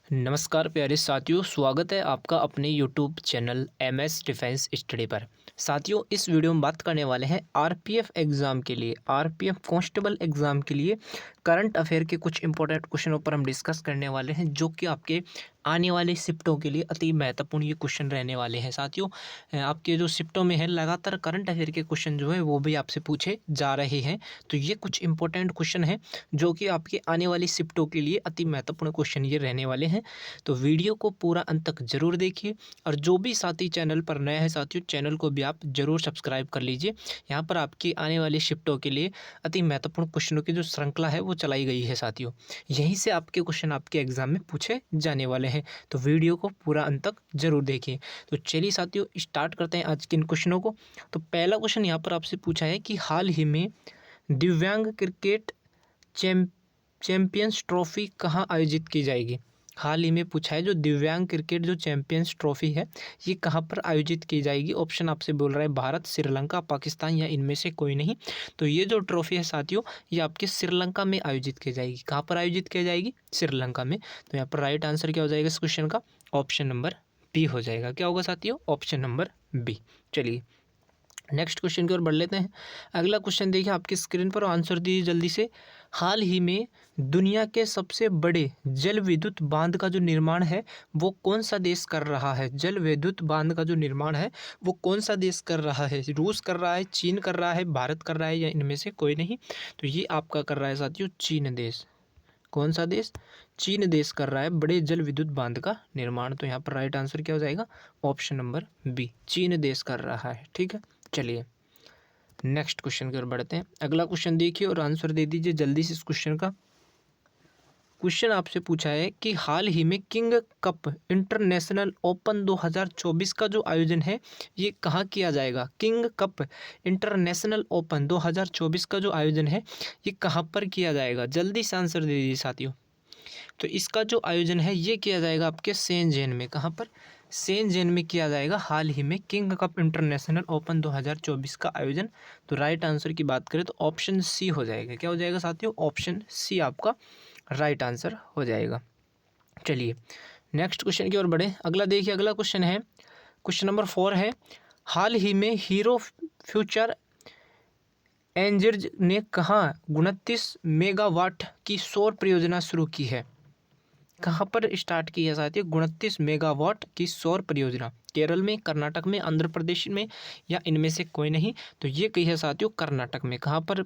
नमस्कार प्यारे साथियों, स्वागत है आपका अपने YouTube channel MS defence study पर। साथियों, इस वीडियो में बात करने वाले हैं आरपीएफ एग्ज़ाम के लिए, आरपीएफ कांस्टेबल एग्ज़ाम के लिए करंट अफेयर के कुछ इंपॉर्टेंट क्वेश्चनों पर हम डिस्कस करने वाले हैं, जो कि आपके आने वाले शिफ्टों के लिए अति महत्वपूर्ण ये क्वेश्चन रहने वाले हैं। साथियों, आपके जो शिफ्टों में है लगातार करंट अफेयर के क्वेश्चन जो है वो भी आपसे पूछे जा रहे हैं। तो ये कुछ इंपॉर्टेंट क्वेश्चन हैं जो कि आपके आने वाली शिफ्टों के लिए अति महत्वपूर्ण क्वेश्चन ये रहने वाले हैं। तो वीडियो को पूरा अंत तक जरूर देखिए, और जो भी साथी चैनल पर नया है साथियों, चैनल को भी आप जरूर सब्सक्राइब कर लीजिए। यहाँ पर आपकी आने वाली शिफ्टों के लिए अति महत्वपूर्ण क्वेश्चनों की जो श्रृंखला है वो चलाई गई है साथियों। यहीं से आपके क्वेश्चन आपके एग्जाम में पूछे जाने वाले हैं, तो वीडियो को पूरा अंत तक जरूर देखिए। तो चलिए साथियों, स्टार्ट करते हैं आज के इन क्वेश्चनों को। तो पहला क्वेश्चन यहाँ पर आपसे पूछा है कि हाल ही में दिव्यांग क्रिकेट चैंपियंस ट्रॉफी कहाँ आयोजित की जाएगी। हाल ही में पूछा है जो दिव्यांग क्रिकेट जो चैंपियंस ट्रॉफी है ये कहाँ पर आयोजित की जाएगी। ऑप्शन आपसे बोल रहा है भारत, श्रीलंका, पाकिस्तान या इनमें से कोई नहीं। तो ये जो ट्रॉफी है साथियों, ये आपके श्रीलंका में आयोजित की जाएगी। कहाँ पर आयोजित की जाएगी? श्रीलंका में। तो यहाँ पर राइट आंसर क्या हो जाएगा इस क्वेश्चन का? ऑप्शन नंबर बी हो जाएगा। क्या होगा साथियों? Option number B. चलिए नेक्स्ट क्वेश्चन की ओर बढ़ लेते हैं। अगला क्वेश्चन देखिए आपकी स्क्रीन पर, आंसर दीजिए जल्दी से। हाल ही में दुनिया के सबसे बड़े जल विद्युत बांध का जो निर्माण है वो कौन सा देश कर रहा है? जल विद्युत बांध का जो निर्माण है वो कौन सा देश कर रहा है? रूस कर रहा है, चीन कर रहा है, भारत कर रहा है या इनमें से कोई नहीं? तो ये आपका कर रहा है साथियों चीन देश। कौन सा देश? चीन देश कर रहा है बड़े जल विद्युत बांध का निर्माण। तो यहाँ पर राइट आंसर क्या हो जाएगा? ऑप्शन नंबर बी, चीन देश कर रहा है। ठीक है, चलिए नेक्स्ट क्वेश्चन की ओर बढ़ते हैं। अगला क्वेश्चन देखिए और आंसर दे दीजिए जल्दी से इस क्वेश्चन का। क्वेश्चन आपसे पूछा है कि हाल ही में किंग कप इंटरनेशनल ओपन 2024 का जो आयोजन है ये कहाँ किया जाएगा? किंग कप इंटरनेशनल ओपन 2024 का जो आयोजन है ये कहाँ पर किया जाएगा? जल्दी से आंसर दे दीजिए साथियों। तो इसका जो आयोजन है ये किया जाएगा आपके शेनज़ेन में। कहाँ पर? शेनज़ेन में किया जाएगा हाल ही में किंग कप इंटरनेशनल ओपन 2024 का आयोजन। तो राइट आंसर की बात करें तो ऑप्शन सी हो जाएगा। क्या हो जाएगा साथियों? ऑप्शन सी आपका राइट आंसर हो जाएगा। चलिए नेक्स्ट क्वेश्चन की ओर बढ़े। अगला देखिए, अगला क्वेश्चन है, क्वेश्चन नंबर 4 है। हाल ही में हीरो फ्यूचर एनर्जी ने कहाँ 29 मेगावाट की सौर परियोजना शुरू की है? कहाँ पर स्टार्ट की है साथियों 29 मेगावाट की सौर परियोजना? केरल में, कर्नाटक में, आंध्र प्रदेश में या इनमें से कोई नहीं? तो ये कही है साथियों कर्नाटक में। कहाँ पर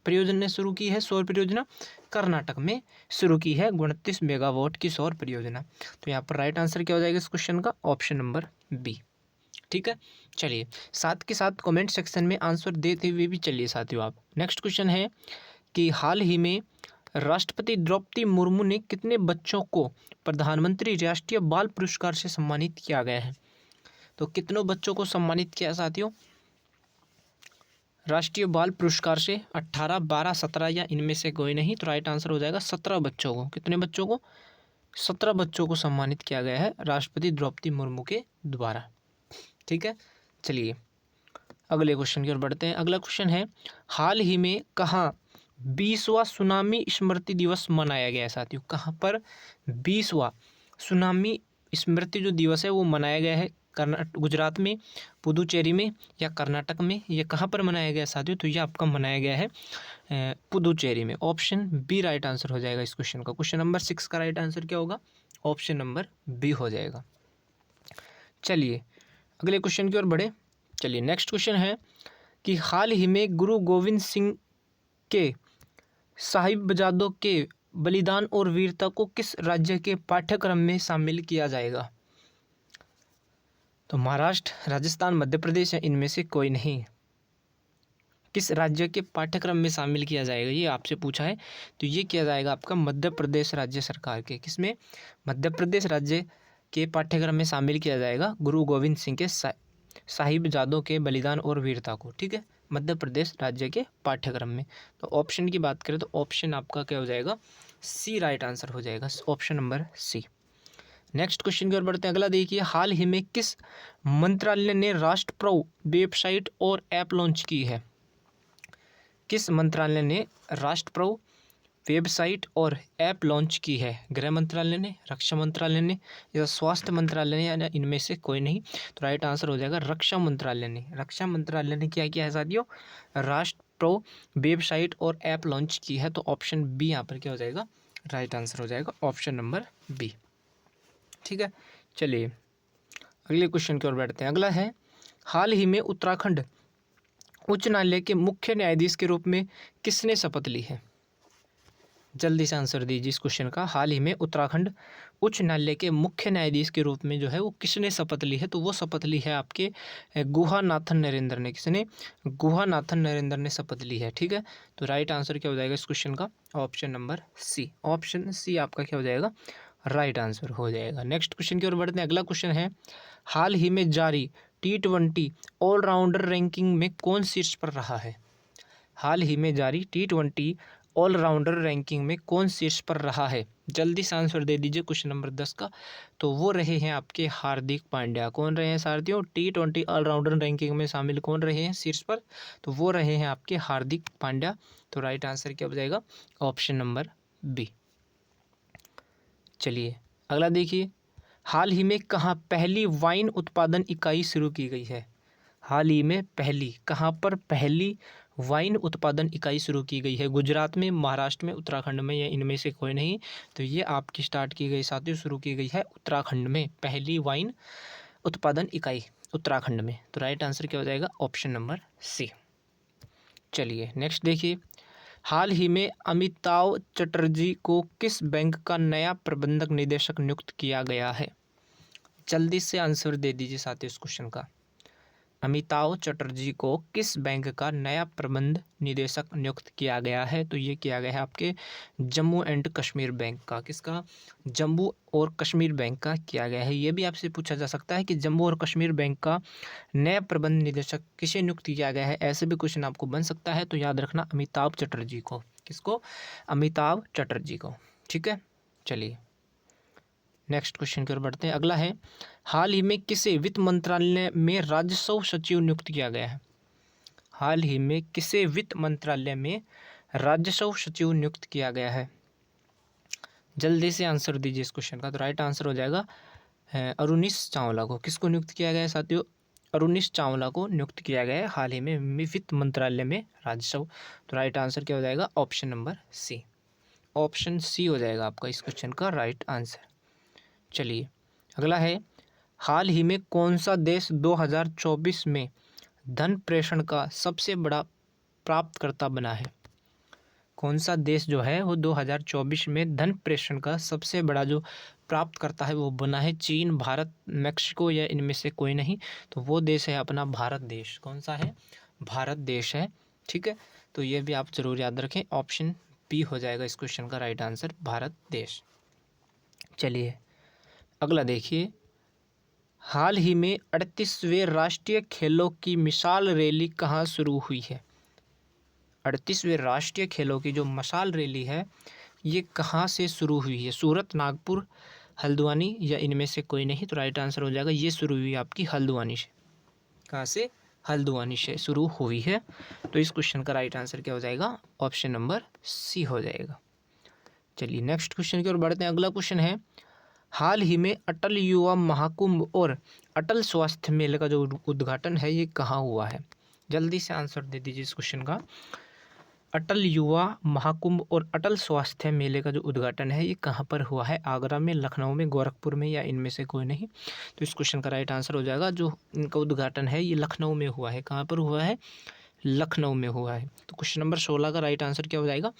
परियोजना ने शुरू की है सौर परियोजना? कर्नाटक में शुरू की है 29 मेगावाट की सौर परियोजना। तो यहाँ पर राइट आंसर क्या हो जाएगा इस क्वेश्चन का? Option number B. ठीक है, चलिए साथ के साथ कमेंट सेक्शन में आंसर देते हुए भी चलिए साथियों आप। नेक्स्ट क्वेश्चन है कि हाल ही में राष्ट्रपति द्रौपदी मुर्मू ने कितने बच्चों को प्रधानमंत्री राष्ट्रीय बाल पुरस्कार से सम्मानित किया गया है? तो कितनों बच्चों को सम्मानित किया साथियों राष्ट्रीय बाल पुरस्कार से? 18, 12, 17 या इनमें से कोई नहीं? तो राइट आंसर हो जाएगा 17 बच्चों को। कितने बच्चों को? 17 बच्चों को सम्मानित किया गया है राष्ट्रपति द्रौपदी मुर्मू के द्वारा। ठीक है, चलिए अगले क्वेश्चन की ओर बढ़ते हैं। अगला क्वेश्चन है, हाल ही में कहाँ 20वां सुनामी स्मृति दिवस मनाया गया है साथियों? कहाँ पर 20वां सुनामी स्मृति जो दिवस है वो मनाया गया है? गुजरात में, पुदुचेरी में या कर्नाटक में? ये कहाँ पर मनाया गया साथियों? तो ये आपका मनाया गया है पुदुचेरी में। ऑप्शन बी राइट आंसर हो जाएगा इस क्वेश्चन का। क्वेश्चन नंबर 6 का राइट आंसर क्या होगा? ऑप्शन नंबर बी हो जाएगा। चलिए अगले क्वेश्चन की ओर बढ़े। चलिए नेक्स्ट क्वेश्चन है कि हाल ही में गुरु गोविंद सिंह के साहिबजादों के बलिदान और वीरता को किस राज्य के पाठ्यक्रम में शामिल किया जाएगा? तो महाराष्ट्र, राजस्थान, मध्य प्रदेश या इनमें से कोई नहीं? किस राज्य के पाठ्यक्रम में शामिल किया जाएगा ये आपसे पूछा है। तो ये किया जाएगा आपका मध्य प्रदेश राज्य सरकार के। किसमें? मध्य प्रदेश राज्य के पाठ्यक्रम में शामिल किया जाएगा गुरु गोविंद सिंह के साहिबजादों के बलिदान और वीरता को। ठीक है, मध्य प्रदेश राज्य के पाठ्यक्रम में। तो ऑप्शन की बात करें तो ऑप्शन आपका क्या हो जाएगा? सी राइट आंसर हो जाएगा, option number C. Next question की ओर बढ़ते हैं। अगला देखिए, हाल ही में किस मंत्रालय ने राष्ट्रप्रभु वेबसाइट और ऐप लॉन्च की है? किस मंत्रालय ने राष्ट्रप्रभु वेबसाइट और ऐप लॉन्च की है? गृह मंत्रालय ने, रक्षा मंत्रालय ने या स्वास्थ्य मंत्रालय ने या इनमें से कोई नहीं? तो राइट आंसर हो जाएगा रक्षा मंत्रालय ने। रक्षा मंत्रालय ने क्या किया है साथियों? राष्ट्र प्रो वेबसाइट और ऐप लॉन्च की है। तो ऑप्शन बी यहाँ पर क्या हो जाएगा? राइट आंसर हो जाएगा ऑप्शन नंबर बी। ठीक है, चलिए अगले क्वेश्चन की ओर बढ़ते हैं। अगला है, हाल ही में उत्तराखंड उच्च न्यायालय के मुख्य न्यायाधीश के रूप में किसने शपथ ली है? जल्दी से आंसर दीजिए इस क्वेश्चन का। हाल ही में उत्तराखंड उच्च न्यायालय के मुख्य न्यायाधीश के रूप में जो है वो किसने शपथ ली है? तो वो शपथ ली है आपके गुहानाथन नरेंद्र ने। किसने? गुहानाथन नरेंद्र ने शपथ ली है। ठीक है, तो राइट आंसर क्या हो जाएगा इस क्वेश्चन का? Option number C. Option C आपका क्या हो जाएगा? राइट आंसर हो जाएगा। नेक्स्ट क्वेश्चन की ओर बढ़ते हैं। अगला क्वेश्चन है, हाल ही में जारी T20 ऑलराउंडर रैंकिंग में कौन शीर्ष पर रहा है? हाल ही में जारी T20 ऑलराउंडर रैंकिंग में कौन शीर्ष पर रहा है? जल्दी से आंसर दे दीजिए क्वेश्चन नंबर 10 का। तो वो रहे हैं आपके हार्दिक पांड्या। कौन रहे हैं साथियों? T20 ऑलराउंडर रैंकिंग में शामिल कौन रहे हैं शीर्ष पर? तो वो रहे हैं आपके हार्दिक पांड्या। तो राइट आंसर क्या हो जाएगा? Option number B. चलिए अगला देखिए, हाल ही में कहाँ पहली वाइन उत्पादन इकाई शुरू की गई है? हाल ही में पहली, कहाँ पर पहली वाइन उत्पादन इकाई शुरू की गई है? गुजरात में, महाराष्ट्र में, उत्तराखंड में या इनमें से कोई नहीं? तो ये आपकी स्टार्ट की गई साथियों, शुरू की गई है उत्तराखंड में। पहली वाइन उत्पादन इकाई उत्तराखंड में। तो राइट आंसर क्या हो जाएगा? Option number C. चलिए नेक्स्ट देखिए, हाल ही में अमिताभ चटर्जी को किस बैंक का नया प्रबंधक निदेशक नियुक्त किया गया है? जल्दी से आंसर दे दीजिए साथियों इस क्वेश्चन का। अमिताभ चटर्जी को किस बैंक का नया प्रबंध निदेशक नियुक्त किया गया है? तो ये किया गया है आपके जम्मू एंड कश्मीर बैंक का। किसका? जम्मू और कश्मीर बैंक का किया गया है। ये भी आपसे पूछा जा सकता है कि जम्मू और कश्मीर बैंक का नया प्रबंध निदेशक किसे नियुक्त किया गया है? ऐसे भी क्वेश्चन आपको बन सकता है। तो याद रखना अमिताभ चटर्जी को। किसको? अमिताभ चटर्जी को। ठीक है, चलिए नेक्स्ट क्वेश्चन की ओर बढ़ते हैं। अगला है, हाल ही में किसे वित्त मंत्रालय में राजस्व सचिव नियुक्त किया गया है? हाल ही में किसे वित्त मंत्रालय में राजस्व सचिव नियुक्त किया गया है? जल्दी से आंसर दीजिए इस क्वेश्चन का। तो राइट आंसर हो जाएगा अरुणीश चावला को। किसको नियुक्त किया गया है साथियों? अरुणीश चावला को नियुक्त किया गया है हाल ही में वित्त मंत्रालय में राजस्व। तो राइट आंसर क्या हो जाएगा? Option number C. Option C हो जाएगा आपका इस क्वेश्चन का राइट आंसर। चलिए अगला है, हाल ही में कौन सा देश 2024 में धन प्रेषण का सबसे बड़ा प्राप्तकर्ता बना है? कौन सा देश जो है वो 2024 में धन प्रेषण का सबसे बड़ा जो प्राप्तकर्ता है वो बना है? चीन, भारत, मेक्सिको या इनमें से कोई नहीं? तो वो देश है अपना भारत देश। कौन सा है? भारत देश है। ठीक है, तो ये भी आप जरूर याद रखें। ऑप्शन बी हो जाएगा इस क्वेश्चन का राइट आंसर, भारत देश। चलिए अगला देखिए, हाल ही में 38वें राष्ट्रीय खेलों की मिसाल रैली कहाँ शुरू हुई है? 38वें राष्ट्रीय खेलों की जो मशाल रैली है ये कहाँ से शुरू हुई है? सूरत, नागपुर, हल्द्वानी या इनमें से कोई नहीं? तो राइट आंसर हो जाएगा ये शुरू हुई आपकी हल्द्वानी से। कहाँ से? हल्द्वानी से शुरू हुई है। तो इस क्वेश्चन का राइट आंसर क्या हो जाएगा? ऑप्शन नंबर सी हो जाएगा। चलिए नेक्स्ट क्वेश्चन की ओर बढ़ते हैं। अगला क्वेश्चन है, हाल ही में अटल युवा महाकुंभ और अटल स्वास्थ्य मेले का जो उद्घाटन है ये कहाँ हुआ है? जल्दी से आंसर दे दीजिए इस क्वेश्चन का। अटल युवा महाकुंभ और अटल स्वास्थ्य मेले का जो उद्घाटन है ये कहाँ पर हुआ है? आगरा में, लखनऊ में, गोरखपुर में या इनमें से कोई नहीं? तो इस क्वेश्चन का राइट आंसर हो जाएगा जो इनका उद्घाटन है ये लखनऊ में हुआ है। कहाँ पर हुआ है? लखनऊ में हुआ है। तो क्वेश्चन नंबर 16 का राइट आंसर क्या हो जाएगा?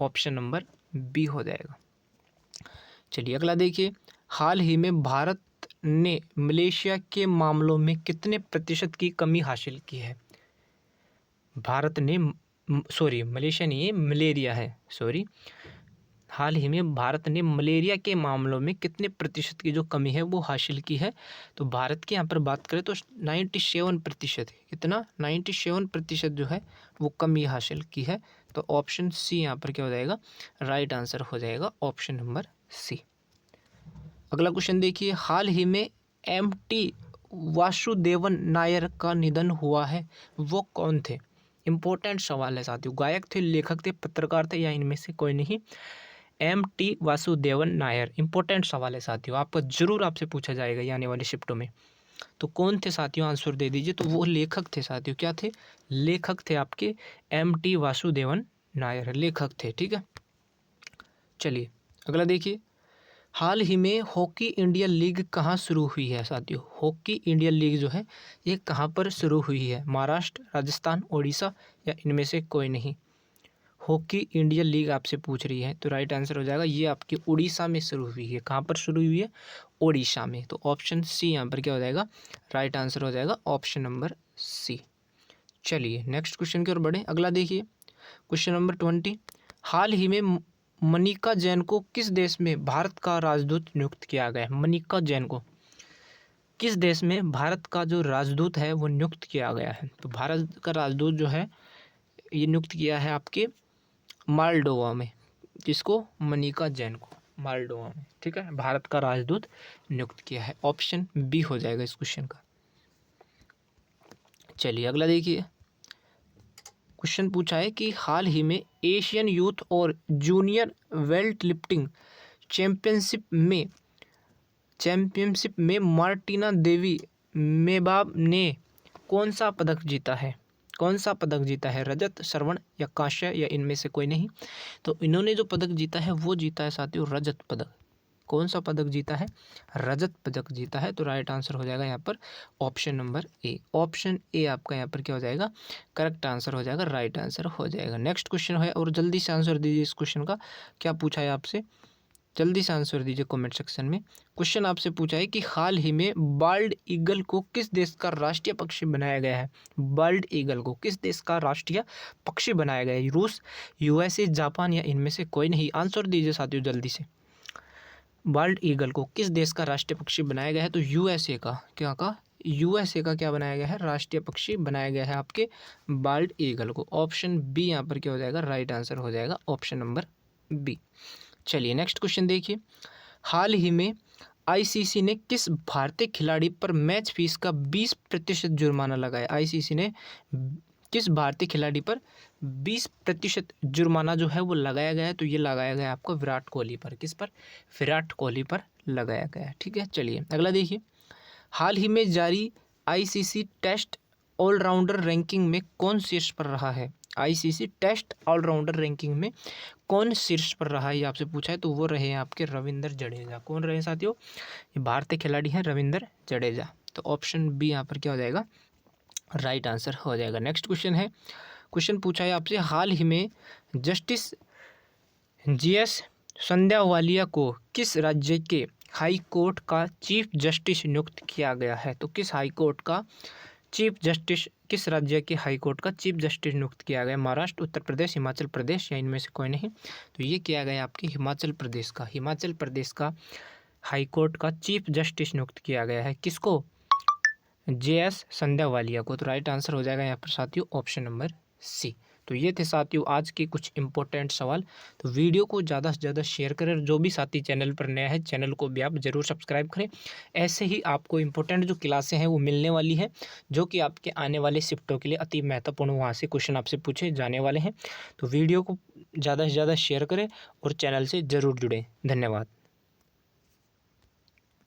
ऑप्शन नंबर बी हो जाएगा। चलिए अगला देखिए, हाल ही में भारत ने मलेशिया के मामलों में कितने प्रतिशत की कमी हासिल की है? भारत ने मलेशिया नहीं है, मलेरिया है, सॉरी। हाल ही में भारत ने मलेरिया के मामलों में कितने प्रतिशत की जो कमी है वो हासिल की है? तो भारत की यहाँ पर बात करें तो 97% कितना? 97% जो है वो कमी हासिल की है। तो ऑप्शन सी यहाँ पर क्या हो जाएगा? राइट आंसर हो जाएगा ऑप्शन नंबर सी। अगला क्वेश्चन देखिए, हाल ही में MT वासुदेवन नायर का निधन हुआ है, वो कौन थे? इंपॉर्टेंट सवाल है साथियों। गायक थे, लेखक थे, पत्रकार थे या इनमें से कोई नहीं? M.T. वासुदेवन नायर। इंपॉर्टेंट सवाल है साथियों, आपका जरूर आपसे पूछा जाएगा ये आने वाले शिफ्टों में। तो कौन थे साथियों, आंसर दे दीजिए। तो वो लेखक थे साथियों। क्या थे? लेखक थे आपके M.T. वासुदेवन नायर, लेखक थे। ठीक है, चलिए अगला देखिए। हाल ही में हॉकी इंडिया लीग कहाँ शुरू हुई है साथियों? हॉकी इंडिया लीग जो है ये कहाँ पर शुरू हुई है? महाराष्ट्र, राजस्थान, उड़ीसा या इनमें से कोई नहीं? हॉकी इंडिया लीग आपसे पूछ रही है, तो राइट आंसर हो जाएगा ये आपकी उड़ीसा में शुरू हुई है। कहाँ पर शुरू हुई है? उड़ीसा में। तो ऑप्शन सी यहाँ पर क्या हो जाएगा? राइट आंसर हो जाएगा ऑप्शन नंबर सी। चलिए नेक्स्ट क्वेश्चन की ओर बढ़े। अगला देखिए क्वेश्चन नंबर 20। हाल ही में मनिका जैन को किस देश में भारत का राजदूत नियुक्त किया गया है? मनिका जैन को किस देश में भारत का जो राजदूत है वो नियुक्त किया गया है? तो भारत का राजदूत जो है ये नियुक्त किया है आपके मालडोवा में। किसको? मनिका जैन को मालडोवा में। ठीक है, भारत का राजदूत नियुक्त किया है। ऑप्शन बी हो जाएगा इस क्वेश्चन का। चलिए अगला देखिए। क्वेश्चन पूछा है कि हाल ही में एशियन यूथ और जूनियर वेल्ट लिफ्टिंग चैंपियनशिप में मार्टिना देवी मेबाब ने कौन सा पदक जीता है? कौन सा पदक जीता है? रजत, स्वर्ण या कांस्य या इनमें से कोई नहीं? तो इन्होंने जो पदक जीता है वो जीता है साथियों रजत पदक। कौन सा पदक जीता है? रजत पदक जीता है। तो राइट आंसर हो जाएगा यहाँ पर option number A. Option A आपका यहाँ पर क्या हो जाएगा? करेक्ट आंसर हो जाएगा, राइट आंसर हो जाएगा। नेक्स्ट क्वेश्चन है और जल्दी से आंसर दीजिए इस क्वेश्चन का। क्या पूछा है आपसे? जल्दी से आंसर दीजिए कमेंट सेक्शन में। क्वेश्चन आपसे पूछा है कि हाल ही में बाल्ड ईगल को किस देश का राष्ट्रीय पक्षी बनाया गया है? बाल्ड ईगल को किस देश का राष्ट्रीय पक्षी बनाया गया है? रूस, USA, जापान या इनमें से कोई नहीं? आंसर दीजिए साथियों जल्दी से। बाल्ड ईगल को किस देश का राष्ट्रीय पक्षी बनाया गया है? तो USA का। क्या का? USA का क्या बनाया गया है? राष्ट्रीय पक्षी बनाया गया है आपके बाल्ड ईगल को। ऑप्शन बी यहाँ पर क्या हो जाएगा? राइट आंसर हो जाएगा ऑप्शन नंबर बी। चलिए नेक्स्ट क्वेश्चन देखिए। हाल ही में ICC ने किस भारतीय खिलाड़ी पर मैच फीस का 20% जुर्माना लगाया? ICC ने किस भारतीय खिलाड़ी पर 20% जुर्माना जो है वो लगाया गया है? तो ये लगाया गया आपको विराट कोहली पर। किस पर? विराट कोहली पर लगाया गया है। ठीक है, चलिए अगला देखिए। हाल ही में जारी ICC टेस्ट ऑलराउंडर रैंकिंग में कौन शीर्ष पर रहा है? ICC टेस्ट ऑलराउंडर रैंकिंग में कौन शीर्ष पर रहा है ये आपसे पूछा है। तो वो रहे हैं आपके रविंद्र जडेजा। कौन रहे साथियों? ये भारतीय खिलाड़ी हैं रविंद्र जडेजा। तो ऑप्शन बी यहाँ पर क्या हो जाएगा? राइट आंसर हो जाएगा। नेक्स्ट क्वेश्चन है। क्वेश्चन पूछा है आपसे हाल ही में जस्टिस GS संध्यावालिया को किस राज्य के हाई कोर्ट का चीफ जस्टिस नियुक्त किया गया है? तो किस हाई कोर्ट का चीफ जस्टिस, किस राज्य के हाई कोर्ट का चीफ जस्टिस नियुक्त किया गया? महाराष्ट्र, उत्तर प्रदेश, हिमाचल प्रदेश या इनमें से कोई नहीं? तो ये किया गया आपके हिमाचल प्रदेश का। हिमाचल प्रदेश का हाई कोर्ट का चीफ जस्टिस नियुक्त किया गया है। किसको? JS संध्यावालिया को। तो राइट आंसर हो जाएगा यहाँ पर साथियों ऑप्शन नंबर सी। तो ये थे साथियों आज के कुछ इंपॉर्टेंट सवाल। तो वीडियो को ज़्यादा से ज़्यादा शेयर करें। जो भी साथी चैनल पर नया है चैनल को भी आप ज़रूर सब्सक्राइब करें। ऐसे ही आपको इंपॉर्टेंट जो क्लासें हैं वो मिलने वाली हैं, जो कि आपके आने वाले शिफ्टों के लिए अति महत्वपूर्ण वहाँ से क्वेश्चन आपसे पूछे जाने वाले हैं। तो वीडियो को ज़्यादा से ज़्यादा शेयर करें और चैनल से ज़रूर जुड़ें। धन्यवाद।